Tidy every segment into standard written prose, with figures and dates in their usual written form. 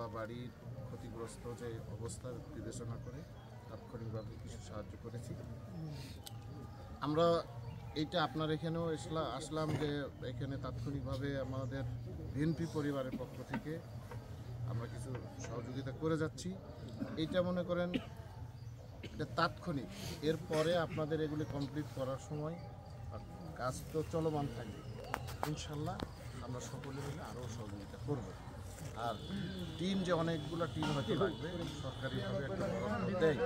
বা বাড়ির ক্ষতিগ্রস্ত যে অবস্থা বিবেচনা করে তাৎক্ষণিকভাবে কিছু সাহায্য করেছি। আমরা এইটা আপনার এখানেও আসলাম যে এখানে তাৎক্ষণিকভাবে আমাদের বিএনপি পরিবারের পক্ষ থেকে আমরা কিছু সহযোগিতা করে যাচ্ছি। এইটা মনে করেন এটা তাৎক্ষণিক, এরপরে আপনাদের এগুলি কমপ্লিট করার সময় কাজ তো চলমান থাকবে। ইনশাল্লাহ আমরা সকলে মিলে আরও সহযোগিতা করব। আর টিম যে অনেকগুলো টিম হয়তো লাগবে, সরকারিভাবে একটা বরাদ্দ দেয়,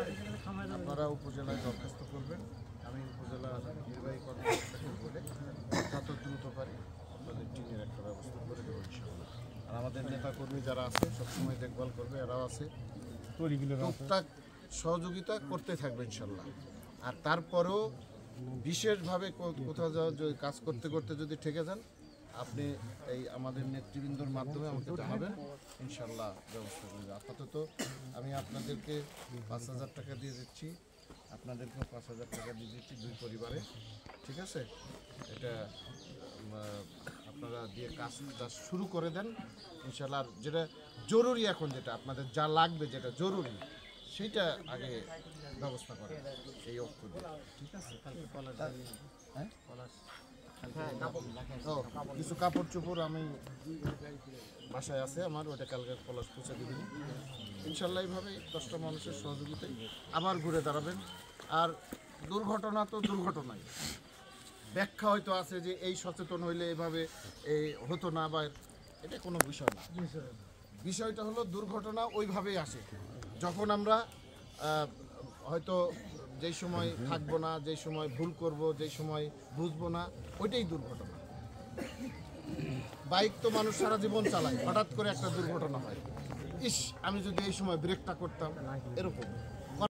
আপনারা উপজেলায় দরখাস্ত করবেন। আমি উপজেলা নির্বাহী কর্মকর্তাকে বলে যত দ্রুত পারি আপনাদের টিমের একটা ব্যবস্থা করে দেবো ইনশাল্লাহ। আর আমাদের নেতাকর্মী যারা আছে সবসময় দেখভাল করবে, এরাও আছে, টুকটাক সহযোগিতা করতে থাকবে ইনশাল্লাহ। আর তারপরেও বিশেষভাবে কোথাও কাজ করতে করতে যদি ঠেকে যান, আপনি এই আমাদের নেতৃবৃন্দর মাধ্যমে আমাকে জানাবেন, ইনশাল্লাহ ব্যবস্থা করবে। আপাতত আমি আপনাদেরকে 5,000 টাকা দিয়ে দিচ্ছি, আপনাদেরকেও 5,000 টাকা দিয়ে দিচ্ছি, 2 পরিবারে, ঠিক আছে? এটা আপনারা দিয়ে কাজটা শুরু করে দেন ইনশাল্লাহ। আর যেটা জরুরি এখন, যেটা আপনাদের যা লাগবে, যেটা জরুরি, সেইটা আগে ব্যবস্থা করেন এই অর্থ দিয়ে, ঠিক আছে? কিছু কাপড় চোপড় আমি বাসায় আছে আমার, ওটা কালকে পলাশ পৌঁছে দেবেন ইনশাল্লাহ। এইভাবেই 10টা মানুষের সহযোগিতায় আবার ঘুরে দাঁড়াবেন। আর দুর্ঘটনা তো দুর্ঘটনাই, ব্যাখ্যা হয়তো আছে যে এই সচেতন হইলে এভাবে এই হতো না, বা এটা কোনো বিষয় না। বিষয়টা হলো দুর্ঘটনা ওইভাবেই আসে যখন আমরা হয়তো যেই সময় থাকবো না, যেই সময় ভুল করব, যেই সময় বুঝবো না, ওইটাই দুর্ঘটনা। বাইক তো মানুষ সারা জীবন চালায়, হঠাৎ করে একটা দুর্ঘটনা হয়, ইস আমি যদি এই সময় ব্রেকটা করতাম, এরকম